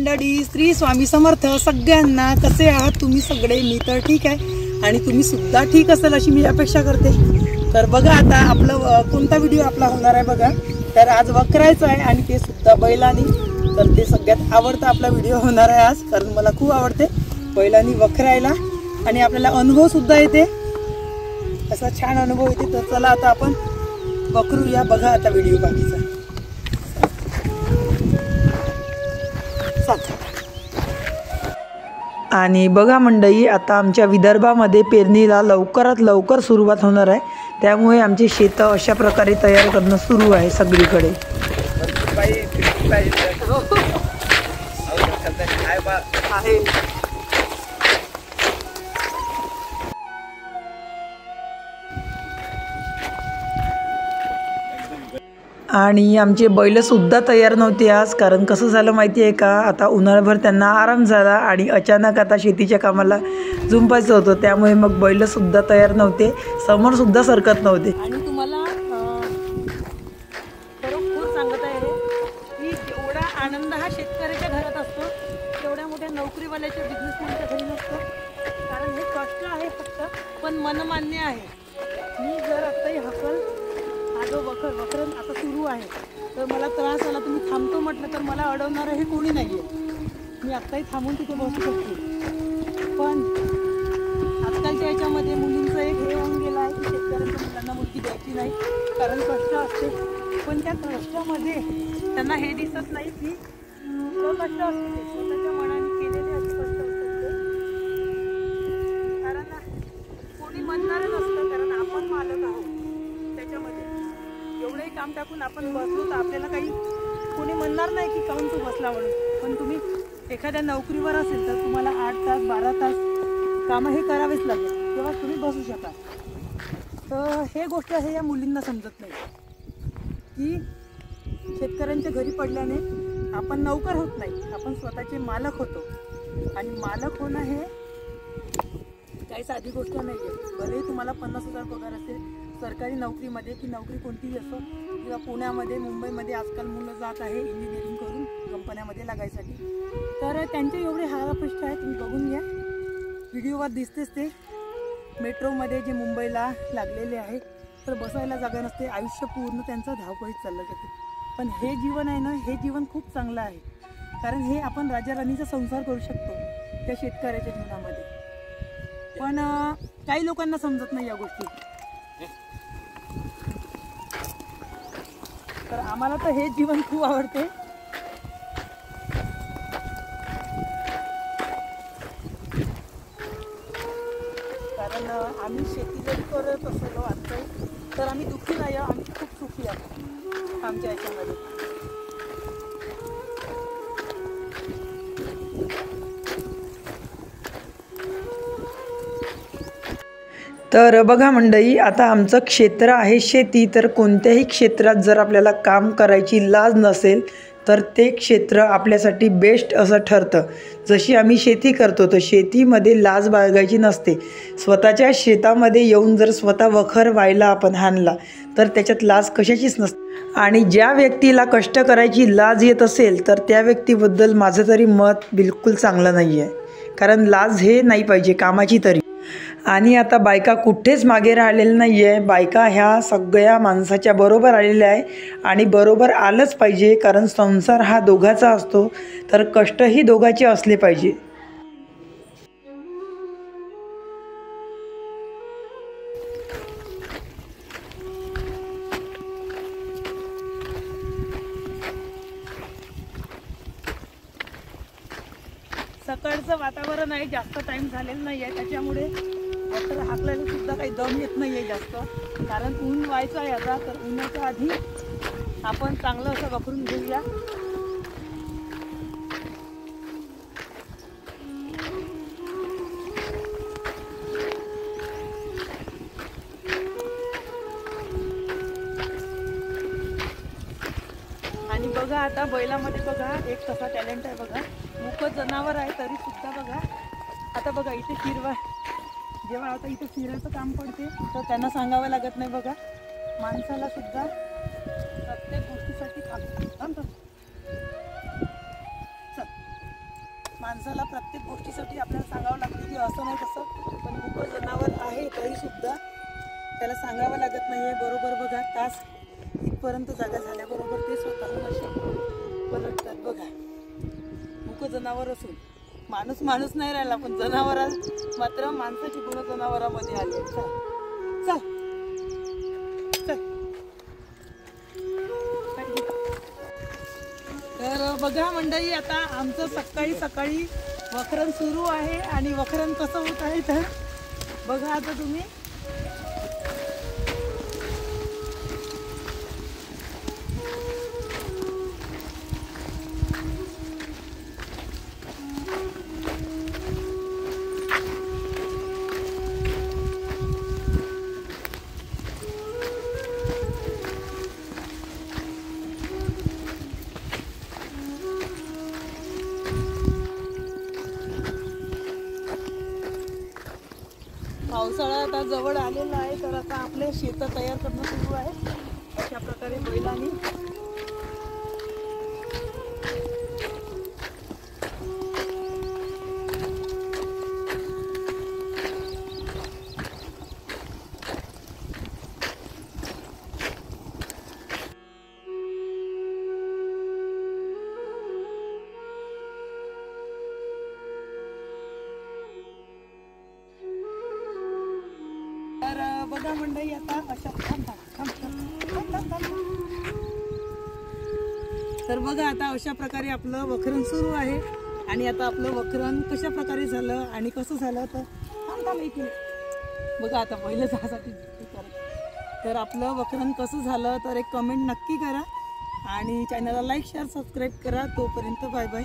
मंडळी, श्री स्वामी समर्थ सगळ्यांना. कसे आहात तुम्ही सगळे? मी तर ठीक आहे आणि तुम्ही सुद्धा ठीक असाल अशी मी अपेक्षा करते. तर बघा आता आपलं कोणता व्हिडिओ आपला होणार आहे बघा. तर आज वखरायचं आहे आणि ते सुद्धा बैलांनी. तर ते सगळ्यात आवडता आपला व्हिडिओ होणार आहे आज, कारण मला खूप आवडते बैलांनी वखरायला आणि आपल्याला अनुभव सुद्धा येते, असा छान अनुभव येते. तर चला आता आपण वखरूया. बघा आता व्हिडिओ बाकीचा. आणि बघा मंडळी, आता आमच्या विदर्भामध्ये पेरणीला लवकरात लवकर सुरुवात होणार आहे. त्यामुळे आमची शेतं अशा प्रकारे तयार करणं सुरू आहे सगळीकडे. आणि आमचे बैलसुद्धा तयार नव्हते आज, कारण कसं झालं माहिती आहे का, आता उन्हाळ्याभर त्यांना आराम झाला आणि अचानक आता शेतीच्या कामाला जुंपायचं होतं. त्यामुळे मग बैलसुद्धा तयार नव्हते, समोरसुद्धा सरकत नव्हते. आणि तुम्हाला खरोखर सांगत आहे की जेवढा आनंद हा शेतकऱ्याच्या घरात असतो तेवढ्या मोठ्या नोकरीवाल्याच्या बिझनेसमॅनच्या घरी नसतो. कारण हे कष्ट आहे फक्त, पण मनमान्य आहे. मी जर आत्ताही हकल जो वखरण आता सुरू आहे तर मला त्रास आला, तुम्ही थांबतो म्हटलं तर मला अडवणारं हे कोणी नाही आहे. मी आत्ताही थांबून तिथे बसू शकते. पण आजकालच्या याच्यामध्ये मुलींचं एक हे होऊन गेलं आहे की शेतकऱ्यांच्या मुलांना मुलगी द्यायची नाही, कारण कष्ट असते. पण त्या कष्टामध्ये त्यांना हे दिसत नाही की तो कष्ट असते, स्वतःच्या मनाने केलेले असे कष्ट असतात. कारण कोणी म्हणणारं नसतं, कारण आपण मालक आहोत त्याच्यामध्ये. एवढंही काम टाकून आपण बसलो तर आपल्याला काही कोणी म्हणणार नाही की काहून तू बसला म्हणून. पण तुम्ही एखाद्या नोकरीवर असेल तर तुम्हाला 8 तास 12 तास कामं हे करावेच लागेल, तेव्हा तुम्ही बसू शकाल. तर हे गोष्ट हे या मुलींना समजत नाही की शेतकऱ्यांच्या घरी पडल्याने आपण नौकर होत नाही, आपण स्वतःचे मालक होतो. आणि मालक होणं हे काही साधी गोष्ट नाही आहे. भलेही तुम्हाला 50,000 पगार असेल सरकारी नोकरीमध्ये, की नोकरी कोणतीही असो, किंवा पुण्यामध्ये मुंबईमध्ये आजकाल मुलं जात आहे इंजिनिअरिंग करून कंपन्यामध्ये लागायसाठी. तर त्यांचे एवढे हालअपेष्टा आहे, तुम्ही बघून घ्या. व्हिडिओवर दिसतेच ते मेट्रोमध्ये जे मुंबईला लागलेले आहे, तर बसायला जागा नसते. आयुष्य पूर्ण त्यांचं धावपळीत चाललं जाते. पण हे जीवन आहे ना, हे जीवन खूप चांगलं आहे. कारण हे आपण राजा राणीचा संसार करू शकतो त्या शेतकऱ्याच्या जीवनामध्ये. पण काही लोकांना समजत नाही या गोष्टी. तर आम्हाला तर हे जीवन खूप आवडते. कारण आम्ही शेती जरी करत असलो आता, तर आम्ही दुःखी नाही आहोत, आम्ही खूप सुखी आहोत आमच्या याच्यामध्ये. तर बघा मंडळी, आता आमचं क्षेत्र आहे शेती. तर कोणत्याही क्षेत्रात जर आपल्याला काम करायची लाज नसेल तर ते क्षेत्र आपल्यासाठी बेस्ट असं ठरतं. जशी आम्ही शेती करतो तर शेतीमध्ये लाज बाळगायची नसते. स्वतःच्या शेतामध्ये येऊन जर स्वतः वखर व्हायला आपण हाणला तर त्याच्यात लाज कशाचीच नसते. आणि ज्या व्यक्तीला कष्ट करायची लाज येत असेल तर त्या व्यक्तीबद्दल माझं तरी मत बिलकुल चांगलं नाही आहे. कारण लाज हे नाही पाहिजे कामाची तरी. आणि आता बायका कुठेच मागे राहिलेल्या नाही आहे. बायका ह्या सगळ्या माणसाच्या बरोबर आलेल्या आहे आणि बरोबर आलंच पाहिजे. कारण संसार हा दोघाचा असतो, तर कष्टही दोघाचे असले पाहिजे. सकाळचं वातावरण आहे, जास्त टाईम झालेला नाही आहे, त्याच्यामुळे वखर हाकलायला सुद्धा काही दम येत नाही आहे जास्त. कारण ऊन व्हायचं आहे आता, तर उन्हाच्या आधी आपण चांगलं असं वखरून घेऊया. आणि बघा आता बैलामध्ये बघा एक कसा टॅलेंट आहे बघा. मुकं जनावर आहे तरी सुद्धा बघा. आता बघा इथे फिरवा, जेव्हा आता इथे फिरायचं काम पडते तर त्यांना सांगावं लागत नाही बघा. माणसाला सुद्धा प्रत्येक गोष्टीसाठी थांबतात. माणसाला प्रत्येक गोष्टीसाठी आपल्याला सांगावं लागतं की असं नाही तसं, पण मुकं जनावर आहे तरीसुद्धा त्याला सांगावं लागत नाही आहे. बरोबर बघा, तास इथपर्यंत जागा झाल्याबरोबर ते स्वतःहून असे पलटतात. बघा, मुकं जनावर असून माणूस नाही राहिला, पण जनावरा मात्र माणसाची गुण जनावरांमध्ये आली. चल चल चल. तर बघा मंडळी, आता आमचं सकाळी वखरण सुरू आहे. आणि वखरण कसं होत आहे तर बघा आता तुम्ही. पावसाळा आता जवळ आलेला आहे, तर आता आपले शेत तयार करणं सुरू आहे. अशा प्रकारे बैलांनी बघा मंडळी, आता अशा तर बघा आता अशा प्रकारे आपलं वखरण सुरू आहे. आणि आता आपलं वखरण कशा प्रकारे झालं आणि कसं झालं तर बघा. आता पहिलं जासाठी तर आपलं वखरण कसं झालं तर एक कमेंट नक्की करा आणि चॅनलला लाईक शेअर सबस्क्राईब करा. तोपर्यंत बाय बाय.